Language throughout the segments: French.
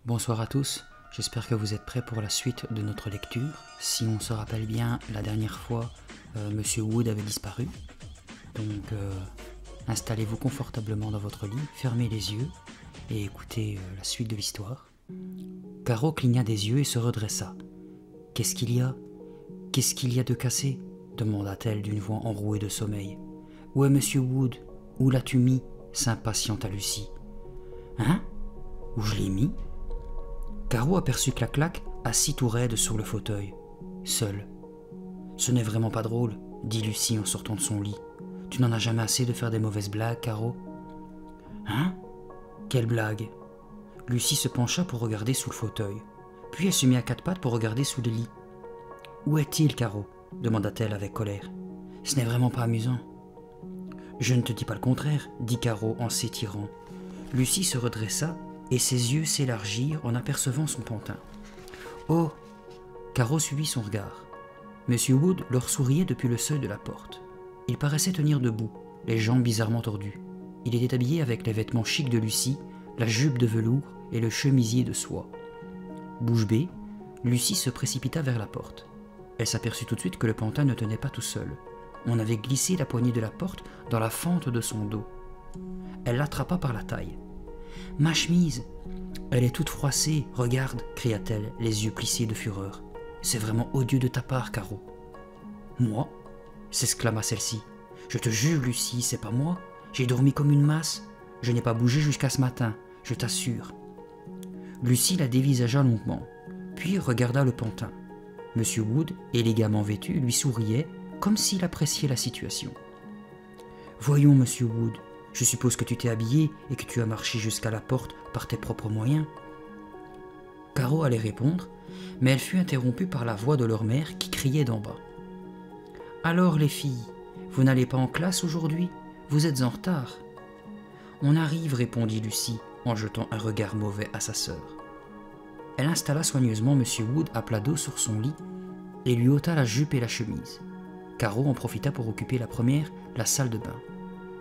Bonsoir à tous, j'espère que vous êtes prêts pour la suite de notre lecture. Si on se rappelle bien, la dernière fois, Monsieur Wood avait disparu. Donc, installez-vous confortablement dans votre lit, fermez les yeux et écoutez la suite de l'histoire. Caro cligna des yeux et se redressa. « Qu'est-ce qu'il y a? Qu'est-ce qu'il y a de cassé ?» demanda-t-elle d'une voix enrouée de sommeil. « Où est Monsieur Wood? Où l'as-tu mis ?» s'impatienta Lucie. « Hein? Où je l'ai mis ?» Caro aperçut Clac-Clac assis tout raide sur le fauteuil, seul. « Ce n'est vraiment pas drôle, » dit Lucie en sortant de son lit. « Tu n'en as jamais assez de faire des mauvaises blagues, Caro ?»« Hein? Quelle blague ?» Lucie se pencha pour regarder sous le fauteuil, puis elle se mit à quatre pattes pour regarder sous le lit. « Où est-il, Caro ?» demanda-t-elle avec colère. « Ce n'est vraiment pas amusant. »« Je ne te dis pas le contraire, » dit Caro en s'étirant. Lucie se redressa et ses yeux s'élargirent en apercevant son pantin. « Oh !» Caro suivit son regard. Monsieur Wood leur souriait depuis le seuil de la porte. Il paraissait tenir debout, les jambes bizarrement tordues. Il était habillé avec les vêtements chics de Lucie, la jupe de velours et le chemisier de soie. Bouche bée, Lucie se précipita vers la porte. Elle s'aperçut tout de suite que le pantin ne tenait pas tout seul. On avait glissé la poignée de la porte dans la fente de son dos. Elle l'attrapa par la taille. « Ma chemise! Elle est toute froissée, regarde !» cria-t-elle, les yeux plissés de fureur. « C'est vraiment odieux de ta part, Caro. »« Moi ?» s'exclama celle-ci. « Je te jure, Lucie, c'est pas moi. J'ai dormi comme une masse. Je n'ai pas bougé jusqu'à ce matin, je t'assure. » Lucie la dévisagea longuement, puis regarda le pantin. Monsieur Wood, élégamment vêtu, lui souriait, comme s'il appréciait la situation. « Voyons, Monsieur Wood, je suppose que tu t'es habillé et que tu as marché jusqu'à la porte par tes propres moyens. » Caro allait répondre, mais elle fut interrompue par la voix de leur mère qui criait d'en bas. « Alors les filles, vous n'allez pas en classe aujourd'hui? Vous êtes en retard. »« On arrive, » répondit Lucie, en jetant un regard mauvais à sa sœur. Elle installa soigneusement Monsieur Wood à plat dos sur son lit et lui ôta la jupe et la chemise. Caro en profita pour occuper la première, la salle de bain.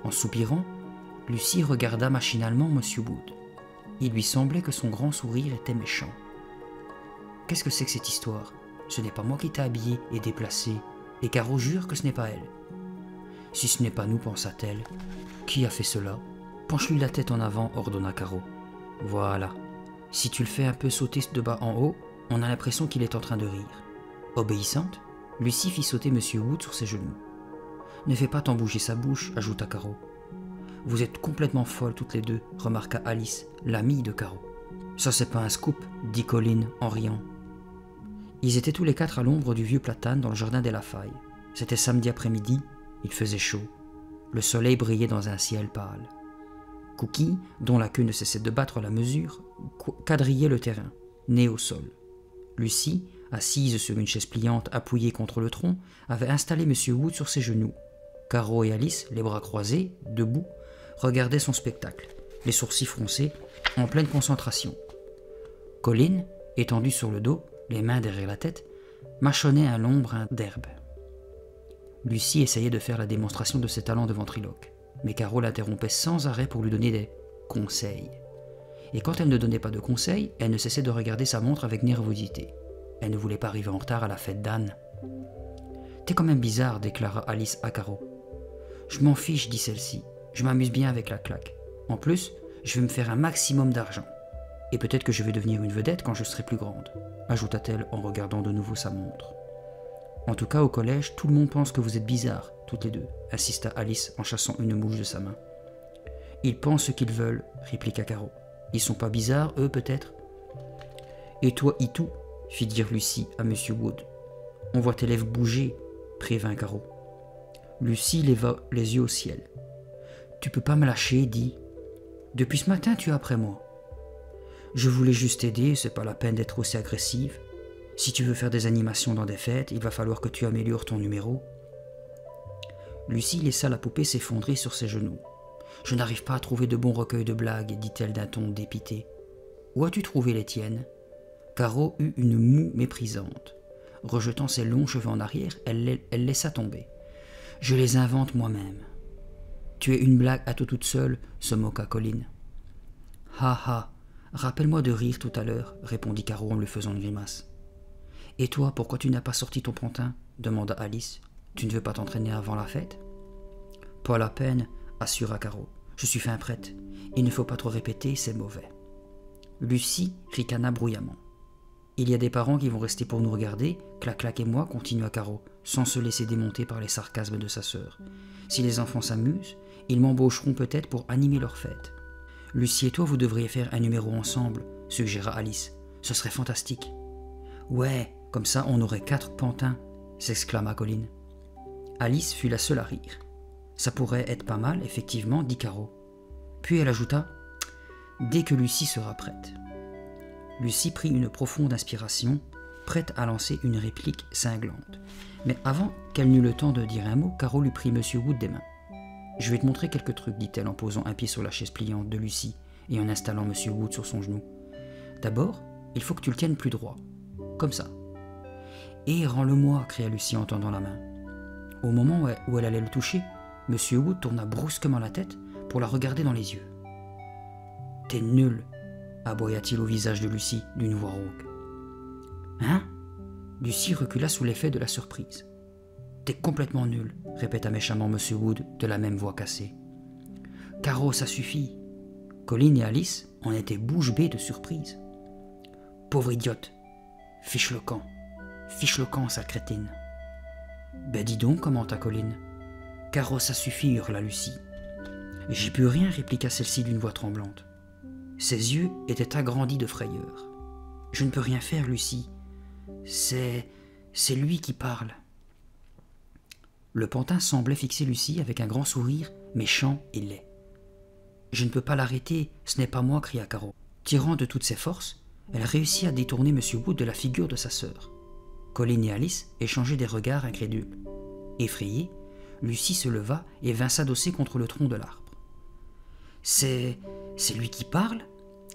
En soupirant, Lucie regarda machinalement Monsieur Wood. Il lui semblait que son grand sourire était méchant. « Qu'est-ce que c'est que cette histoire? Ce n'est pas moi qui t'ai habillée et déplacée, et Caro jure que ce n'est pas elle. »« Si ce n'est pas nous, pensa-t-elle. Qui a fait cela? Penche-lui la tête en avant, ordonna Caro. Voilà. Si tu le fais un peu sauter de bas en haut, on a l'impression qu'il est en train de rire. » Obéissante, Lucie fit sauter Monsieur Wood sur ses genoux. « Ne fais pas tant bouger sa bouche, ajouta Caro. « Vous êtes complètement folles toutes les deux, remarqua Alice, l'amie de Caro. »« Ça c'est pas un scoop, dit Colin en riant. » Ils étaient tous les quatre à l'ombre du vieux platane dans le jardin des Lafailles. C'était samedi après-midi, il faisait chaud. Le soleil brillait dans un ciel pâle. Cookie, dont la queue ne cessait de battre la mesure, quadrillait le terrain, nez au sol. Lucie, assise sur une chaise pliante appuyée contre le tronc, avait installé Monsieur Wood sur ses genoux. Caro et Alice, les bras croisés, debout, regardaient son spectacle, les sourcils froncés, en pleine concentration. Colin, étendu sur le dos, les mains derrière la tête, mâchonnait un long brin d'herbe. Lucie essayait de faire la démonstration de ses talents de ventriloque, mais Caro l'interrompait sans arrêt pour lui donner des conseils. Et quand elle ne donnait pas de conseils, elle ne cessait de regarder sa montre avec nervosité. Elle ne voulait pas arriver en retard à la fête d'Anne. « T'es quand même bizarre, » déclara Alice à Caro. « Je m'en fiche, dit celle-ci. Je m'amuse bien avec la claque. En plus, je vais me faire un maximum d'argent. Et peut-être que je vais devenir une vedette quand je serai plus grande, » ajouta-t-elle en regardant de nouveau sa montre. « En tout cas, au collège, tout le monde pense que vous êtes bizarres, toutes les deux, » insista Alice en chassant une mouche de sa main. « Ils pensent ce qu'ils veulent, » répliqua Caro. « Ils sont pas bizarres, eux, peut-être ?»« Et toi, Itou ?» fit dire Lucie à Monsieur Wood. « On voit tes lèvres bouger, » prévint Caro. Lucie leva les yeux au ciel. « Tu peux pas me lâcher, dit. Depuis ce matin, tu es après moi. »« Je voulais juste t'aider, c'est pas la peine d'être aussi agressive. Si tu veux faire des animations dans des fêtes, il va falloir que tu améliores ton numéro. » Lucie laissa la poupée s'effondrer sur ses genoux. « Je n'arrive pas à trouver de bons recueils de blagues, dit-elle d'un ton dépité. Où as-tu trouvé les tiennes ?» Caro eut une moue méprisante. Rejetant ses longs cheveux en arrière, elle laissa tomber. « Je les invente moi-même. »« Tu es une blague à toi toute seule, se moqua Colin. »« Ha ha, Rappelle-moi de rire tout à l'heure, répondit Caro en lui faisant une grimace. Et toi, pourquoi tu n'as pas sorti ton pantin demanda Alice. Tu ne veux pas t'entraîner avant la fête? Pas la peine, assura Caro. Je suis fin prête. Il ne faut pas trop répéter, c'est mauvais. Lucie ricana bruyamment. Il y a des parents qui vont rester pour nous regarder, Clac-Clac et moi, continua Caro, sans se laisser démonter par les sarcasmes de sa sœur. Si les enfants s'amusent, ils m'embaucheront peut-être pour animer leur fête. Lucie et toi, vous devriez faire un numéro ensemble, suggéra Alice. Ce serait fantastique. Ouais, comme ça on aurait 4 pantins, s'exclama Colline. Alice fut la seule à rire. Ça pourrait être pas mal, effectivement, dit Caro. Puis elle ajouta « Dès que Lucie sera prête ». Lucie prit une profonde inspiration, prête à lancer une réplique cinglante. Mais avant qu'elle n'eût le temps de dire un mot, Caro lui prit M. Wood des mains. « Je vais te montrer quelques trucs, dit-elle en posant un pied sur la chaise pliante de Lucie et en installant M. Wood sur son genou. « D'abord, il faut que tu le tiennes plus droit, comme ça. »« Et rends-le-moi » cria Lucie en tendant la main. Au moment où elle allait le toucher, M. Wood tourna brusquement la tête pour la regarder dans les yeux. « T'es nul !» aboya-t-il au visage de Lucie d'une voix rauque. « Hein ?» Lucie recula sous l'effet de la surprise. « T'es complètement nul !» répéta méchamment M. Wood de la même voix cassée. « Caro, ça suffit !» Colline et Alice en étaient bouche bée de surprise. « Pauvre idiote ! Fiche le camp ! Fiche le camp, sale crétine !»« Ben dis donc, commenta Colline. »« Caro, ça suffit !» hurla Lucie. « J'y peux rien !» répliqua celle-ci d'une voix tremblante. Ses yeux étaient agrandis de frayeur. « Je ne peux rien faire, Lucie. C'est lui qui parle. » Le pantin semblait fixer Lucie avec un grand sourire, méchant et laid. « Je ne peux pas l'arrêter, ce n'est pas moi, » cria Caro. Tirant de toutes ses forces, elle réussit à détourner M. Wood de la figure de sa sœur. Colline et Alice échangeaient des regards incrédules. Effrayée, Lucie se leva et vint s'adosser contre le tronc de l'arbre. « C'est lui qui parle ?»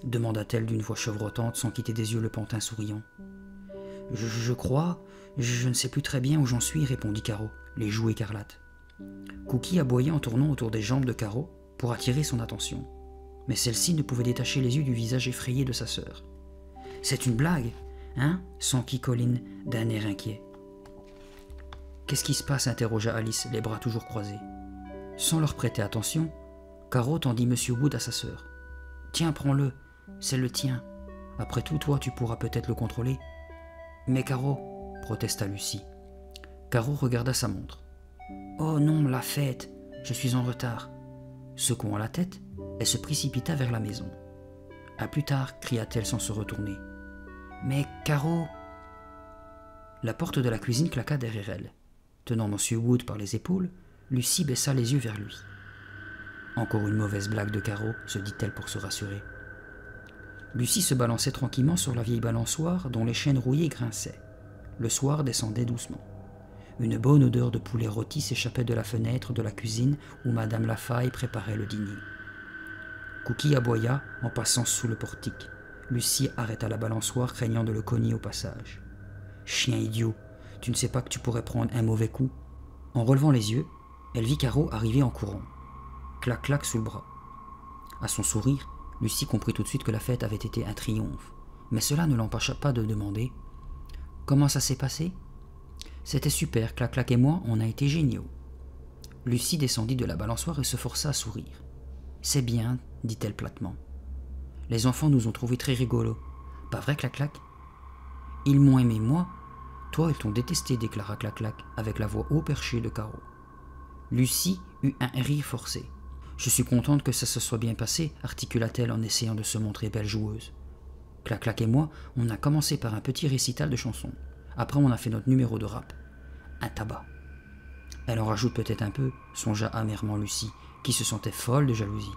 demanda-t-elle d'une voix chevrotante sans quitter des yeux le pantin souriant. « Je crois, je ne sais plus très bien où j'en suis, » répondit Caro, les joues écarlates. Cookie aboyait en tournant autour des jambes de Caro pour attirer son attention, mais celle-ci ne pouvait détacher les yeux du visage effrayé de sa sœur. « C'est une blague, hein ?» s'enquit Colline d'un air inquiet. « Qu'est-ce qui se passe ?» interrogea Alice, les bras toujours croisés. Sans leur prêter attention, Caro tendit M. Wood à sa sœur. « Tiens, prends-le, c'est le tien. Après tout, toi, tu pourras peut-être le contrôler. »« Mais Caro, » protesta Lucie. Caro regarda sa montre. « Oh non, la fête, je suis en retard. » Secouant la tête, elle se précipita vers la maison. « À plus tard, » cria-t-elle sans se retourner. « Mais Caro !» La porte de la cuisine claqua derrière elle. Tenant M. Wood par les épaules, Lucie baissa les yeux vers lui. « Encore une mauvaise blague de Caro, se dit-elle pour se rassurer. » Lucie se balançait tranquillement sur la vieille balançoire dont les chaînes rouillées grinçaient. Le soir descendait doucement. Une bonne odeur de poulet rôti s'échappait de la fenêtre de la cuisine où Madame Lafaille préparait le dîner. Cookie aboya en passant sous le portique. Lucie arrêta la balançoire, craignant de le cogner au passage. « Chien idiot, tu ne sais pas que tu pourrais prendre un mauvais coup ?» En relevant les yeux, elle vit Caro arriver en courant. Clac-clac sous le bras. À son sourire, Lucie comprit tout de suite que la fête avait été un triomphe, mais cela ne l'empêcha pas de demander « Comment ça s'est passé ?»« C'était super, Clac-Clac et moi, on a été géniaux. » Lucie descendit de la balançoire et se força à sourire. « C'est bien, » dit-elle platement. « Les enfants nous ont trouvés très rigolos. Pas vrai, Clac-Clac ?»« Ils m'ont aimé, moi. Toi, ils t'ont détesté, » déclara Clac-Clac, avec la voix haut perchée de Caro. Lucie eut un rire forcé. « Je suis contente que ça se soit bien passé, » articula-t-elle en essayant de se montrer belle joueuse. Clac-Clac et moi, on a commencé par un petit récital de chansons. Après, on a fait notre numéro de rap. Un tabac. Elle en rajoute peut-être un peu, songea amèrement Lucie, qui se sentait folle de jalousie.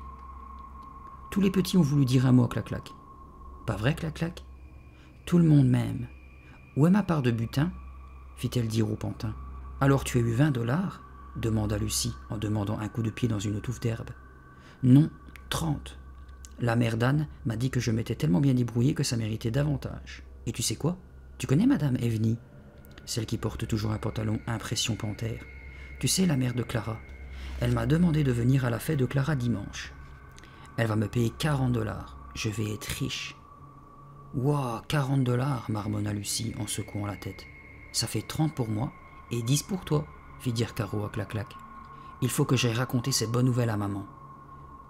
Tous les petits ont voulu dire un mot à Clac-Clac. Pas vrai, Clac-Clac? Tout le monde m'aime. Où est ma part de butin? Fit-elle dire au pantin. Alors tu as eu 20 $? Demanda Lucie en demandant un coup de pied dans une touffe d'herbe. Non, 30. La mère d'Anne m'a dit que je m'étais tellement bien débrouillée que ça méritait davantage. Et tu sais quoi? Tu connais Madame Evnie? Celle qui porte toujours un pantalon impression panthère. Tu sais, la mère de Clara. Elle m'a demandé de venir à la fête de Clara dimanche. Elle va me payer 40 $. Je vais être riche. Ouah, 40 $, marmonna Lucie en secouant la tête. Ça fait 30 pour moi et 10 pour toi, fit dire Caro à Clac-Clac. Il faut que j'aille raconter ces bonnes nouvelles à maman.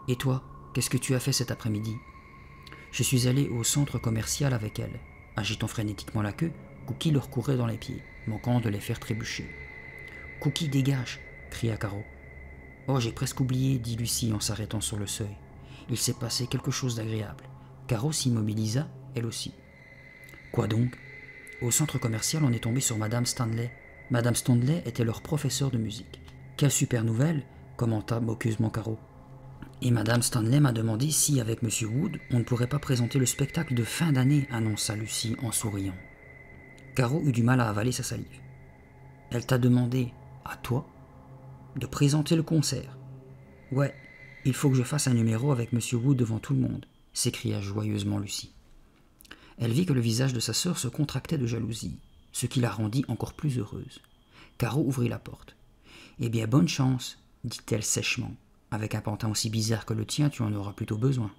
Et toi, qu'est-ce que tu as fait cet après-midi? Je suis allé au centre commercial avec elle. Agitant frénétiquement la queue, Cookie leur courait dans les pieds, manquant de les faire trébucher. « Cookie, dégage !» cria Caro. « Oh, j'ai presque oublié, » dit Lucie en s'arrêtant sur le seuil. Il s'est passé quelque chose d'agréable. Caro s'immobilisa, elle aussi. « Quoi donc ?» Au centre commercial, on est tombé sur Madame Stanley. Madame Stanley était leur professeur de musique. « Quelle super nouvelle !» commenta moqueusement Caro. « Et Madame Stanley m'a demandé si, avec Monsieur Wood, on ne pourrait pas présenter le spectacle de fin d'année, annonça Lucie en souriant. Caro eut du mal à avaler sa salive. « Elle t'a demandé, à toi, de présenter le concert. »« Ouais, il faut que je fasse un numéro avec Monsieur Wood devant tout le monde, » s'écria joyeusement Lucie. Elle vit que le visage de sa sœur se contractait de jalousie, ce qui la rendit encore plus heureuse. Caro ouvrit la porte. « Eh bien, bonne chance, » dit-elle sèchement. « Avec un pantin aussi bizarre que le tien, tu en auras plutôt besoin. »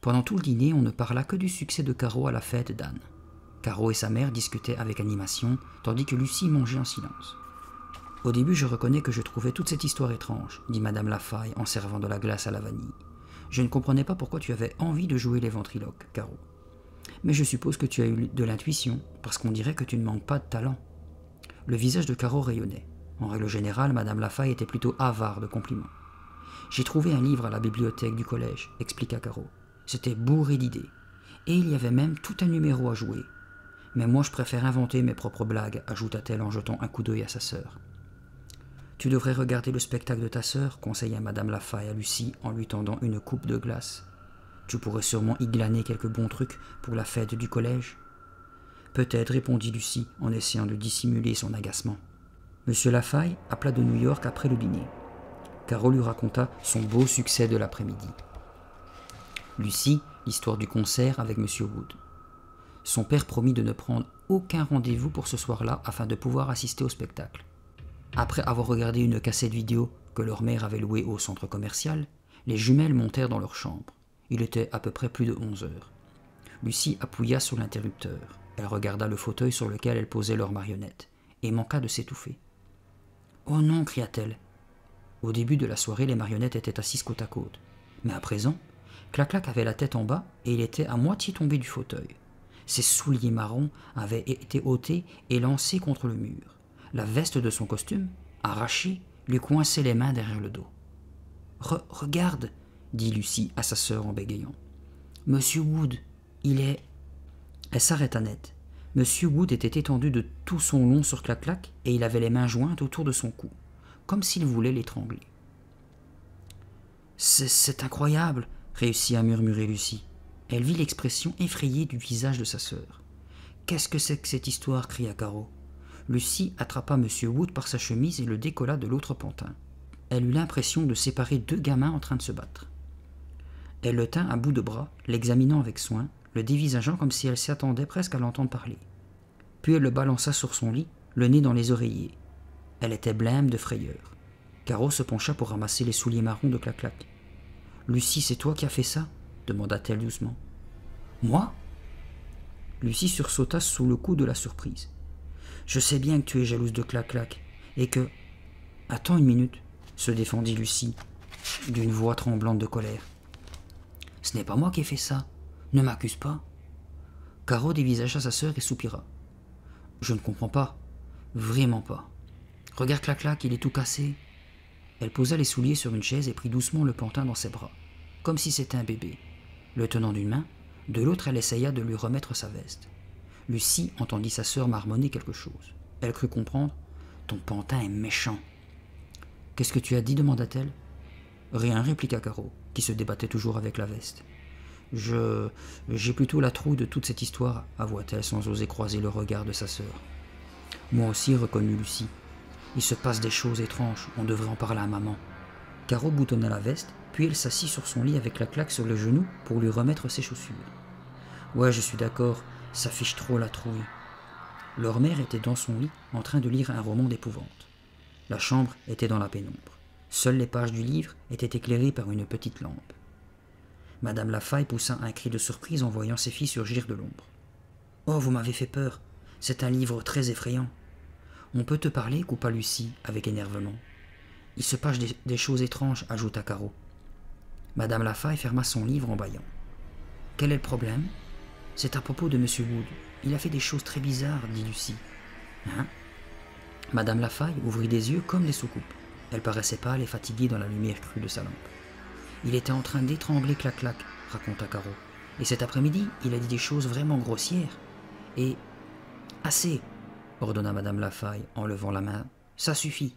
Pendant tout le dîner, on ne parla que du succès de Caro à la fête d'Anne. Caro et sa mère discutaient avec animation, tandis que Lucie mangeait en silence. « Au début, je reconnais que je trouvais toute cette histoire étrange, » dit Madame Lafaille en servant de la glace à la vanille. « Je ne comprenais pas pourquoi tu avais envie de jouer les ventriloques, Caro. Mais je suppose que tu as eu de l'intuition, parce qu'on dirait que tu ne manques pas de talent. » Le visage de Caro rayonnait. En règle générale, Madame Lafaille était plutôt avare de compliments. « J'ai trouvé un livre à la bibliothèque du collège, » expliqua Caro. « C'était bourré d'idées. Et il y avait même tout un numéro à jouer. Mais moi je préfère inventer mes propres blagues, ajouta-t-elle en jetant un coup d'œil à sa sœur. « Tu devrais regarder le spectacle de ta sœur, conseilla Madame Lafaille à Lucie en lui tendant une coupe de glace. Tu pourrais sûrement y glaner quelques bons trucs pour la fête du collège. »« Peut-être, répondit Lucie en essayant de dissimuler son agacement. Monsieur Lafaille appela de New York après le dîner. Caro lui raconta son beau succès de l'après-midi. Lucie, l'histoire du concert avec Monsieur Wood. Son père promit de ne prendre aucun rendez-vous pour ce soir-là afin de pouvoir assister au spectacle. Après avoir regardé une cassette vidéo que leur mère avait louée au centre commercial, les jumelles montèrent dans leur chambre. Il était à peu près plus de 11 heures. Lucie appuya sur l'interrupteur. Elle regarda le fauteuil sur lequel elle posait leur marionnette et manqua de s'étouffer. « Oh non !» cria-t-elle. Au début de la soirée, les marionnettes étaient assises côte à côte. Mais à présent, Clac-Clac avait la tête en bas et il était à moitié tombé du fauteuil. Ses souliers marrons avaient été ôtés et lancés contre le mur. La veste de son costume, arrachée, lui coinçait les mains derrière le dos. « Regarde !» dit Lucie à sa sœur en bégayant. « Monsieur Wood, il est... » Elle s'arrêta net. Monsieur Wood était étendu de tout son long sur Clac-Clac et il avait les mains jointes autour de son cou, comme s'il voulait l'étrangler. « C'est incroyable !» réussit à murmurer Lucie. Elle vit l'expression effrayée du visage de sa sœur. « Qu'est-ce que c'est que cette histoire ?» cria Caro. Lucie attrapa Monsieur Wood par sa chemise et le décolla de l'autre pantin. Elle eut l'impression de séparer deux gamins en train de se battre. Elle le tint à bout de bras, l'examinant avec soin, le dévisageant comme si elle s'y attendait presque à l'entendre parler. Puis elle le balança sur son lit, le nez dans les oreillers. Elle était blême de frayeur. Caro se pencha pour ramasser les souliers marrons de Clac-Clac. « Lucie, c'est toi qui as fait ça ?» demanda-t-elle doucement. « Moi ?» Lucie sursauta sous le coup de la surprise. « Je sais bien que tu es jalouse de Clac-Clac, et que... »« Attends une minute, » se défendit Lucie, d'une voix tremblante de colère. « Ce n'est pas moi qui ai fait ça. Ne m'accuse pas. » Caro dévisagea sa sœur et soupira. « Je ne comprends pas. Vraiment pas. Regarde Clac-Clac, il est tout cassé. » Elle posa les souliers sur une chaise et prit doucement le pantin dans ses bras, comme si c'était un bébé. Le tenant d'une main, de l'autre elle essaya de lui remettre sa veste. Lucie entendit sa sœur marmonner quelque chose. Elle crut comprendre. « Ton pantin est méchant. »« Qu'est-ce que tu as dit ?» demanda-t-elle. « Rien, répliqua Caro, qui se débattait toujours avec la veste. « J'ai plutôt la trouille de toute cette histoire, avoua-t-elle sans oser croiser le regard de sa sœur. « Moi aussi, reconnut Lucie. Il se passe des choses étranges, on devrait en parler à maman. » Caro boutonna la veste, puis elle s'assit sur son lit avec Clac-Clac sur le genou pour lui remettre ses chaussures. « Ouais, je suis d'accord, ça fiche trop la trouille. » Leur mère était dans son lit, en train de lire un roman d'épouvante. La chambre était dans la pénombre. Seules les pages du livre étaient éclairées par une petite lampe. Madame Lafaille poussa un cri de surprise en voyant ses filles surgir de l'ombre. « Oh, vous m'avez fait peur. C'est un livre très effrayant. »« On peut te parler » coupa Lucie avec énervement. « Il se passe des choses étranges » ajouta Caro. Madame Lafaille ferma son livre en bâillant. « Quel est le problème ?»« C'est à propos de M. Wood. Il a fait des choses très bizarres, » dit Lucie. « Hein ?» Madame Lafaille ouvrit des yeux comme des soucoupes. Elle paraissait pâle et fatiguée dans la lumière crue de sa lampe. « Il était en train d'étrangler Clac-Clac, » raconta Caro. « Et cet après-midi, il a dit des choses vraiment grossières. Et... Assez !» ordonna Madame Lafaille en levant la main. « Ça suffit. »«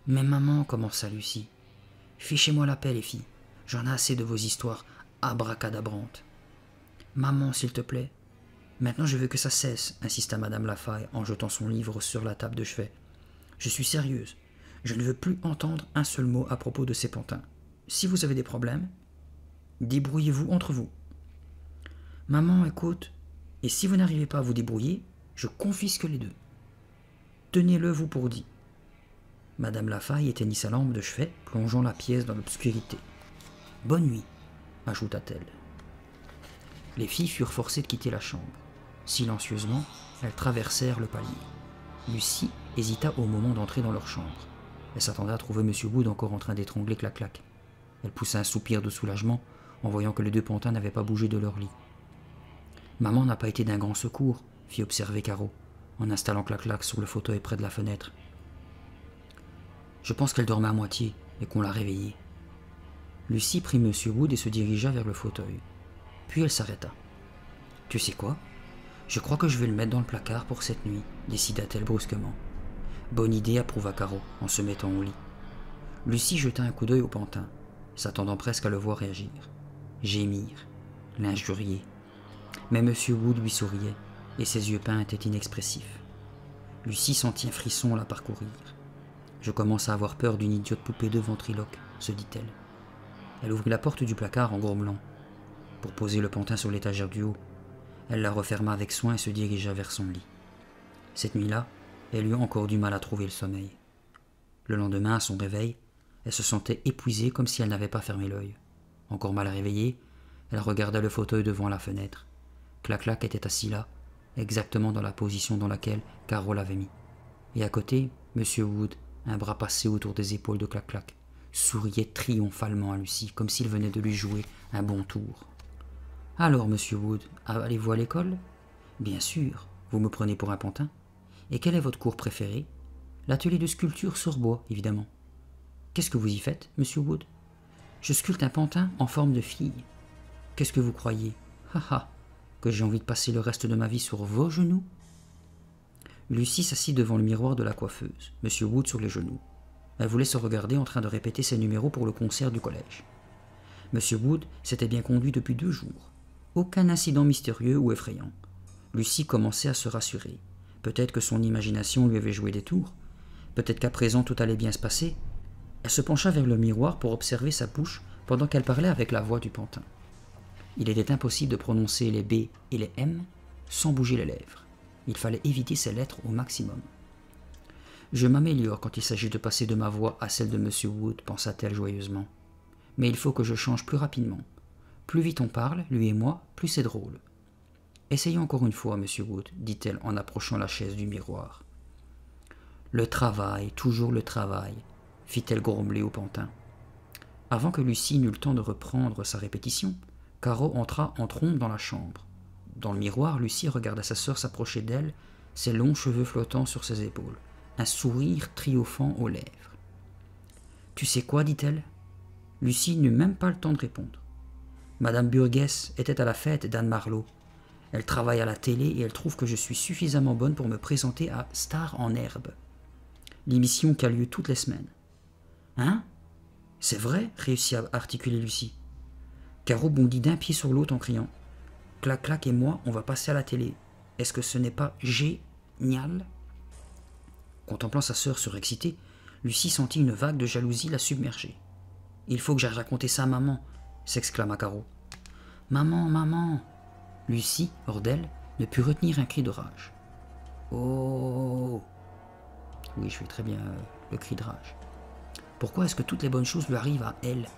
Mais maman, » commença Lucie. « Fichez-moi la paix, les filles. J'en ai assez de vos histoires abracadabrantes. »« Maman, s'il te plaît. »« Maintenant, je veux que ça cesse, » insista Madame Lafaille en jetant son livre sur la table de chevet. « Je suis sérieuse. Je ne veux plus entendre un seul mot à propos de ces pantins. Si vous avez des problèmes, débrouillez-vous entre vous. »« Maman, écoute, et si vous n'arrivez pas à vous débrouiller, je confisque les deux. Tenez-le vous pour dit. » Madame Lafaille éteignit sa lampe de chevet, plongeant la pièce dans l'obscurité. « Bonne nuit, » ajouta-t-elle. Les filles furent forcées de quitter la chambre. Silencieusement, elles traversèrent le palier. Lucie hésita au moment d'entrer dans leur chambre. Elle s'attendait à trouver M. Wood encore en train d'étrangler Clac-Clac. Elle poussa un soupir de soulagement en voyant que les deux pantins n'avaient pas bougé de leur lit. « Maman n'a pas été d'un grand secours, » fit observer Caro, en installant Clac-Clac sur le fauteuil près de la fenêtre. « Je pense qu'elle dormait à moitié et qu'on l'a réveillée. » Lucie prit M. Wood et se dirigea vers le fauteuil. Puis elle s'arrêta. « Tu sais quoi ? Je crois que je vais le mettre dans le placard pour cette nuit, » décida-t-elle brusquement. « Bonne idée, » approuva Caro, en se mettant au lit. Lucie jeta un coup d'œil au pantin, s'attendant presque à le voir réagir. Gémir, l'injurier. Mais M. Wood lui souriait, et ses yeux peints étaient inexpressifs. Lucie sentit un frisson la parcourir. « Je commence à avoir peur d'une idiote poupée de ventriloque, » se dit-elle. Elle ouvrit la porte du placard en gromelant. Pour poser le pantin sur l'étagère du haut, elle la referma avec soin et se dirigea vers son lit. Cette nuit-là, elle eut encore du mal à trouver le sommeil. Le lendemain, à son réveil, elle se sentait épuisée comme si elle n'avait pas fermé l'œil. Encore mal réveillée, elle regarda le fauteuil devant la fenêtre. Clac-Clac était assis là, exactement dans la position dans laquelle Caro l'avait mis. Et à côté, M. Wood, un bras passé autour des épaules de Clac-Clac, souriait triomphalement à Lucie, comme s'il venait de lui jouer un bon tour. « Alors, monsieur Wood, allez-vous à l'école ?»« Bien sûr, vous me prenez pour un pantin. Et quel est votre cours préféré ?»« L'atelier de sculpture sur bois, évidemment. »« Qu'est-ce que vous y faites, monsieur Wood ?»« Je sculpte un pantin en forme de fille. »« Qu'est-ce que vous croyez ? Ha, que j'ai envie de passer le reste de ma vie sur vos genoux ?» Lucie s'assit devant le miroir de la coiffeuse, monsieur Wood sur les genoux. Elle voulait se regarder en train de répéter ses numéros pour le concert du collège. Monsieur Wood s'était bien conduit depuis 2 jours. Aucun incident mystérieux ou effrayant. Lucie commençait à se rassurer. Peut-être que son imagination lui avait joué des tours. Peut-être qu'à présent tout allait bien se passer. Elle se pencha vers le miroir pour observer sa bouche pendant qu'elle parlait avec la voix du pantin. Il était impossible de prononcer les B et les M sans bouger les lèvres. Il fallait éviter ces lettres au maximum. « Je m'améliore quand il s'agit de passer de ma voix à celle de M. Wood, pensa-t-elle joyeusement. Mais il faut que je change plus rapidement. Plus vite on parle, lui et moi, plus c'est drôle. Essayons encore une fois, M. Wood, dit-elle en approchant la chaise du miroir. Le travail, toujours le travail, fit-elle grommeler au pantin. Avant que Lucie n'eût le temps de reprendre sa répétition, Caro entra en trombe dans la chambre. Dans le miroir, Lucie regarda sa sœur s'approcher d'elle, ses longs cheveux flottant sur ses épaules, un sourire triomphant aux lèvres. « Tu sais quoi ?» dit-elle. Lucie n'eut même pas le temps de répondre. Madame Burgess était à la fête d'Anne Marlowe. Elle travaille à la télé et elle trouve que je suis suffisamment bonne pour me présenter à Star en herbe. L'émission qui a lieu toutes les semaines. « Hein ? C'est vrai ?» réussit à articuler Lucie. Caro bondit d'un pied sur l'autre en criant « Clac-Clac et moi, on va passer à la télé. Est-ce que ce n'est pas génial ?» Contemplant sa sœur surexcitée, Lucie sentit une vague de jalousie la submerger. « Il faut que j'aille raconter ça à maman !» s'exclama Caro. « Maman, maman !» Lucie, hors d'elle, ne put retenir un cri de rage. « Oh !» Oui, je fais très bien le cri de rage. « Pourquoi est-ce que toutes les bonnes choses lui arrivent à elle ?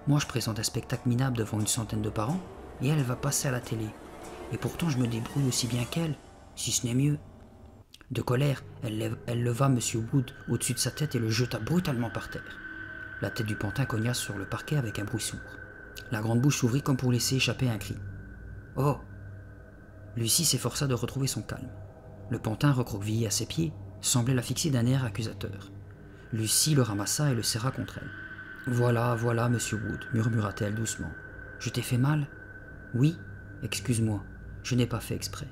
Moi, je présente un spectacle minable devant une centaine de parents, et elle va passer à la télé. Et pourtant, je me débrouille aussi bien qu'elle, si ce n'est mieux. » De colère, elle leva M. Wood au-dessus de sa tête et le jeta brutalement par terre. La tête du pantin cogna sur le parquet avec un bruit sourd. La grande bouche s'ouvrit comme pour laisser échapper un cri. « Oh !» Lucie s'efforça de retrouver son calme. Le pantin, recroquevillé à ses pieds, semblait la fixer d'un air accusateur. Lucie le ramassa et le serra contre elle. « Voilà, voilà, monsieur Wood, murmura-t-elle doucement. Je t'ai fait mal ? Oui, excuse-moi, je n'ai pas fait exprès. »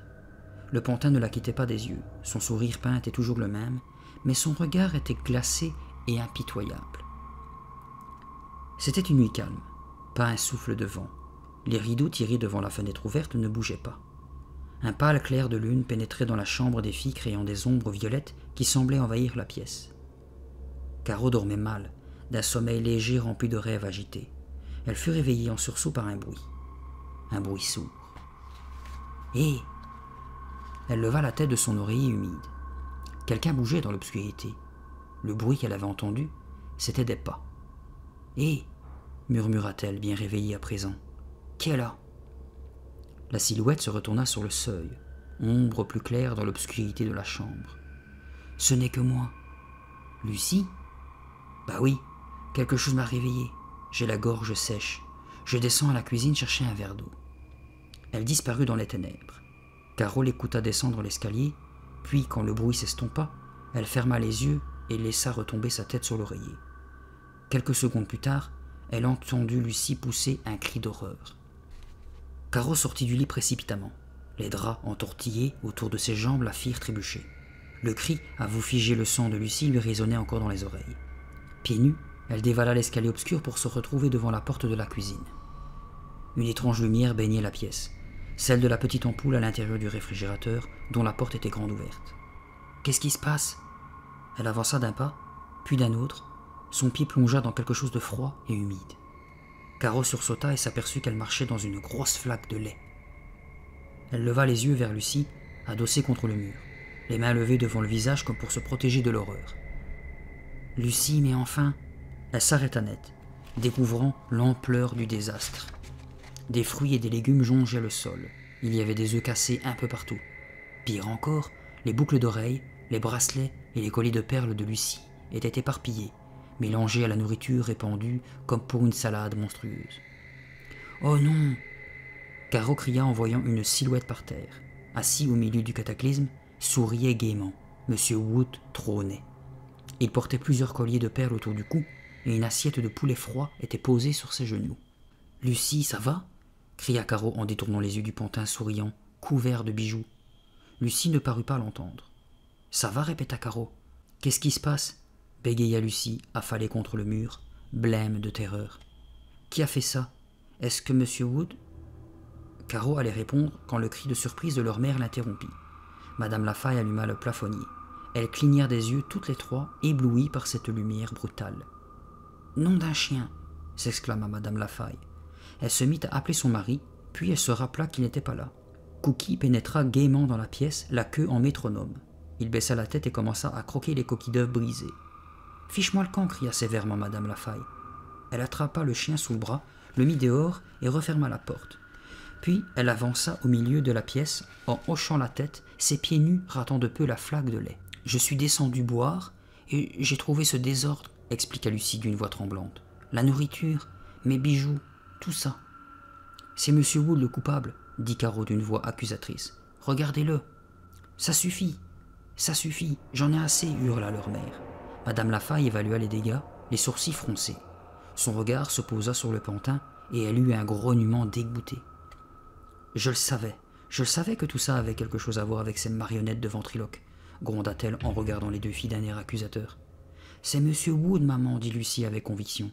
Le pantin ne la quittait pas des yeux. Son sourire peint était toujours le même, mais son regard était glacé et impitoyable. C'était une nuit calme, pas un souffle de vent. Les rideaux tirés devant la fenêtre ouverte ne bougeaient pas. Un pâle clair de lune pénétrait dans la chambre des filles, créant des ombres violettes qui semblaient envahir la pièce. Caro dormait mal, d'un sommeil léger rempli de rêves agités. Elle fut réveillée en sursaut par un bruit sourd. Hé ! Elle leva la tête de son oreiller humide. Quelqu'un bougeait dans l'obscurité. Le bruit qu'elle avait entendu, c'était des pas. « Hé !» murmura-t-elle, bien réveillée à présent. « Qui est là ?» La silhouette se retourna sur le seuil, ombre plus claire dans l'obscurité de la chambre. « Ce n'est que moi. »« Lucie ?»« Bah oui, quelque chose m'a réveillée. J'ai la gorge sèche. Je descends à la cuisine chercher un verre d'eau. » Elle disparut dans les ténèbres. Caro l'écouta descendre l'escalier, puis, quand le bruit s'estompa, elle ferma les yeux et laissa retomber sa tête sur l'oreiller. Quelques secondes plus tard, elle entendit Lucie pousser un cri d'horreur. Caro sortit du lit précipitamment. Les draps entortillés autour de ses jambes la firent trébucher. Le cri, à vous figer le sang de Lucie, lui résonnait encore dans les oreilles. Pieds nus, elle dévala l'escalier obscur pour se retrouver devant la porte de la cuisine. Une étrange lumière baignait la pièce, celle de la petite ampoule à l'intérieur du réfrigérateur, dont la porte était grande ouverte. « Qu'est-ce qui se passe ?» Elle avança d'un pas, puis d'un autre. Son pied plongea dans quelque chose de froid et humide. Caro sursauta et s'aperçut qu'elle marchait dans une grosse flaque de lait. Elle leva les yeux vers Lucie, adossée contre le mur, les mains levées devant le visage comme pour se protéger de l'horreur. « Lucie, mais enfin !» Elle s'arrêta net, découvrant l'ampleur du désastre. Des fruits et des légumes jonchaient le sol. Il y avait des œufs cassés un peu partout. Pire encore, les boucles d'oreilles, les bracelets et les colliers de perles de Lucie étaient éparpillés, mélangés à la nourriture répandue comme pour une salade monstrueuse. « Oh non !» Caro cria en voyant une silhouette par terre. Assis au milieu du cataclysme, souriait gaiement. Monsieur Wood trônait. Il portait plusieurs colliers de perles autour du cou et une assiette de poulet froid était posée sur ses genoux. « Lucie, ça va ?» cria Caro en détournant les yeux du pantin souriant, couvert de bijoux. Lucie ne parut pas l'entendre. « Ça va ?» répéta Caro. « Qu'est-ce qui se passe ?» bégaya Lucie, affalée contre le mur, blême de terreur. « Qui a fait ça? Est-ce que Monsieur Wood ?» Caro allait répondre quand le cri de surprise de leur mère l'interrompit. Madame Lafaille alluma le plafonnier. Elles clignèrent des yeux toutes les trois, éblouies par cette lumière brutale. « Nom d'un chien !» s'exclama Madame Lafaille. Elle se mit à appeler son mari, puis elle se rappela qu'il n'était pas là. Cookie pénétra gaiement dans la pièce, la queue en métronome. Il baissa la tête et commença à croquer les coquilles d'œufs brisées. « Fiche-moi le camp !» cria sévèrement Madame Lafaille. Elle attrapa le chien sous le bras, le mit dehors et referma la porte. Puis elle avança au milieu de la pièce en hochant la tête, ses pieds nus ratant de peu la flaque de lait. « Je suis descendue boire et j'ai trouvé ce désordre », expliqua Lucie d'une voix tremblante. « La nourriture, mes bijoux, tout ça. »« C'est Monsieur Wood le coupable, » dit Caro d'une voix accusatrice. « Regardez-le. »« Ça suffit, j'en ai assez, » hurla leur mère. Madame Lafaille évalua les dégâts, les sourcils froncés. Son regard se posa sur le pantin et elle eut un grognement dégoûté. « Je le savais que tout ça avait quelque chose à voir avec ces marionnettes de ventriloque, » gronda-t-elle en regardant les deux filles d'un air accusateur. « C'est Monsieur Wood, maman, » dit Lucie avec conviction,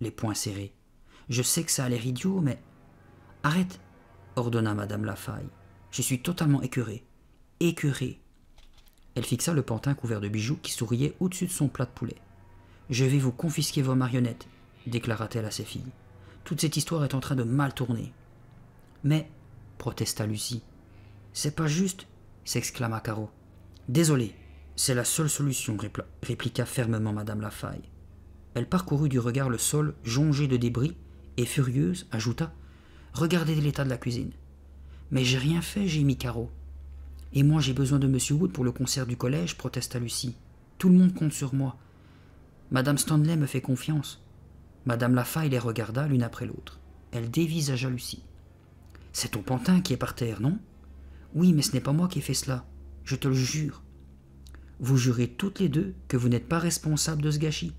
les poings serrés. « Je sais que ça a l'air idiot, mais... »« Arrête !» ordonna Madame Lafaille. « Je suis totalement écœurée. Écœurée !» Elle fixa le pantin couvert de bijoux qui souriait au-dessus de son plat de poulet. « Je vais vous confisquer vos marionnettes, » déclara-t-elle à ses filles. « Toute cette histoire est en train de mal tourner. »« Mais... » protesta Lucie. « C'est pas juste, » s'exclama Caro. « Désolée, c'est la seule solution, » répliqua fermement Madame Lafaille. Elle parcourut du regard le sol jonché de débris et furieuse, ajouta « Regardez l'état de la cuisine. »« Mais j'ai rien fait, j'ai mis Caro. »« Et moi j'ai besoin de Monsieur Wood pour le concert du collège, protesta Lucie. Tout le monde compte sur moi. Madame Stanley me fait confiance. » Madame Lafaille les regarda l'une après l'autre. Elle dévisagea Lucie. « C'est ton pantin qui est par terre, non ? » ?»« Oui, mais ce n'est pas moi qui ai fait cela. Je te le jure. »« Vous jurez toutes les deux que vous n'êtes pas responsable de ce gâchis ?»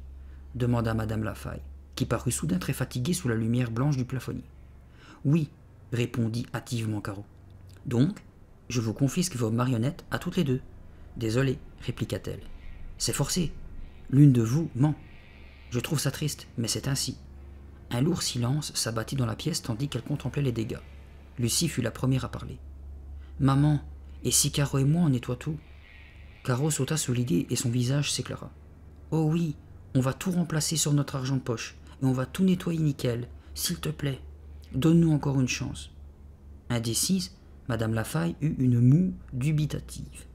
demanda Madame Lafaille, qui parut soudain très fatiguée sous la lumière blanche du plafonnier. « Oui, » répondit hâtivement Caro. « Donc, je vous confisque vos marionnettes à toutes les deux. »« Désolée, » répliqua-t-elle. « C'est forcé. L'une de vous ment. Je trouve ça triste, mais c'est ainsi. » Un lourd silence s'abattit dans la pièce tandis qu'elle contemplait les dégâts. Lucie fut la première à parler. « Maman, et si Caro et moi on nettoie tout ?» Caro sauta sur l'idée et son visage s'éclaira. « Oh oui, on va tout remplacer sur notre argent de poche, et on va tout nettoyer nickel. S'il te plaît, donne-nous encore une chance. » Indécise, Madame Lafaille eut une moue dubitative.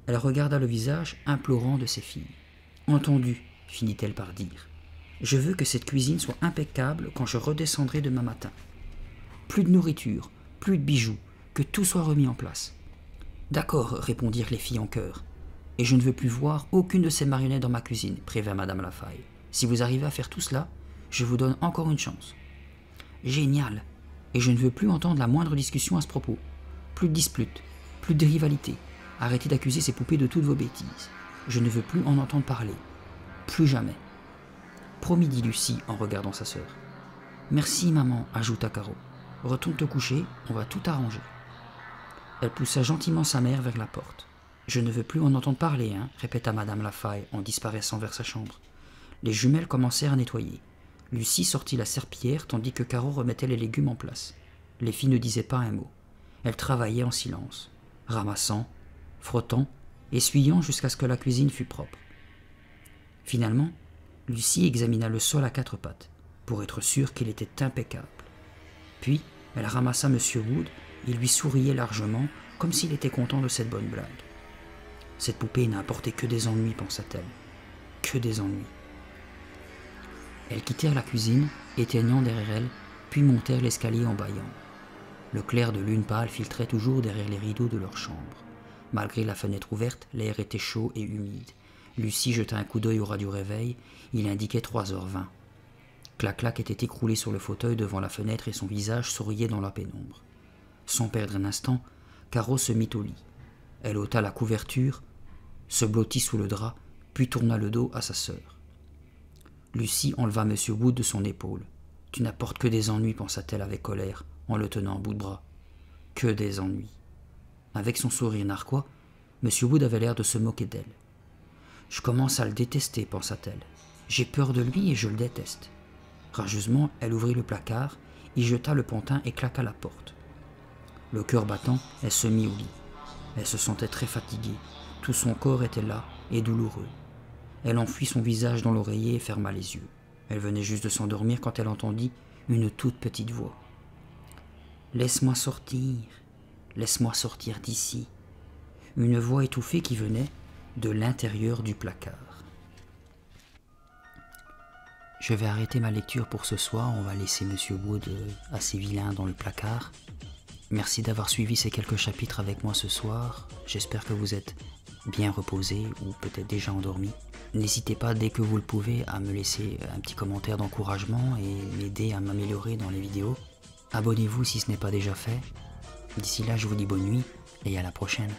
Elle regarda le visage implorant de ses filles. « Entendu, » finit-elle par dire. « Je veux que cette cuisine soit impeccable quand je redescendrai demain matin. Plus de nourriture, plus de bijoux, que tout soit remis en place. »« D'accord, » répondirent les filles en chœur. « Et je ne veux plus voir aucune de ces marionnettes dans ma cuisine, » prévint Madame Lafaille. « Si vous arrivez à faire tout cela, je vous donne encore une chance. »« Génial. Et je ne veux plus entendre la moindre discussion à ce propos. Plus de disputes, plus de rivalité. Arrêtez d'accuser ces poupées de toutes vos bêtises. Je ne veux plus en entendre parler. Plus jamais. »« Promis, » dit Lucie en regardant sa sœur. « Merci, maman, » ajouta Caro. « Retourne te coucher, on va tout arranger. » Elle poussa gentiment sa mère vers la porte. « Je ne veux plus en entendre parler, hein, » répéta Madame Lafaille en disparaissant vers sa chambre. Les jumelles commencèrent à nettoyer. Lucie sortit la serpillière tandis que Caro remettait les légumes en place. Les filles ne disaient pas un mot. Elles travaillaient en silence, ramassant, frottant, essuyant jusqu'à ce que la cuisine fût propre. Finalement, Lucie examina le sol à quatre pattes, pour être sûre qu'il était impeccable. Puis, elle ramassa M. Wood et lui souriait largement, comme s'il était content de cette bonne blague. Cette poupée n'a apporté que des ennuis, pensa-t-elle. Que des ennuis. Elles quittèrent la cuisine, éteignant derrière elles, puis montèrent l'escalier en bâillant. Le clair de lune pâle filtrait toujours derrière les rideaux de leur chambre. Malgré la fenêtre ouverte, l'air était chaud et humide. Lucie jeta un coup d'œil au radio-réveil, il indiquait 3h20. Clac-Clac était écroulé sur le fauteuil devant la fenêtre et son visage souriait dans la pénombre. Sans perdre un instant, Caro se mit au lit. Elle ôta la couverture, se blottit sous le drap, puis tourna le dos à sa sœur. Lucie enleva M. Wood de son épaule. « Tu n'apportes que des ennuis, » pensa-t-elle avec colère, en le tenant à bout de bras. « Que des ennuis. » Avec son sourire narquois, M. Wood avait l'air de se moquer d'elle. « Je commence à le détester, » pensa-t-elle. « J'ai peur de lui et je le déteste. » Rageusement, elle ouvrit le placard, y jeta le pantin et claqua la porte. Le cœur battant, elle se mit au lit. Elle se sentait très fatiguée. Tout son corps était là et douloureux. Elle enfuit son visage dans l'oreiller et ferma les yeux. Elle venait juste de s'endormir quand elle entendit une toute petite voix. « Laisse-moi sortir d'ici. » Une voix étouffée qui venait de l'intérieur du placard. Je vais arrêter ma lecture pour ce soir. On va laisser Monsieur Wood assez vilain dans le placard. Merci d'avoir suivi ces quelques chapitres avec moi ce soir. J'espère que vous êtes bien reposés ou peut-être déjà endormis. N'hésitez pas dès que vous le pouvez à me laisser un petit commentaire d'encouragement et m'aider à m'améliorer dans les vidéos. Abonnez-vous si ce n'est pas déjà fait. D'ici là, je vous dis bonne nuit et à la prochaine.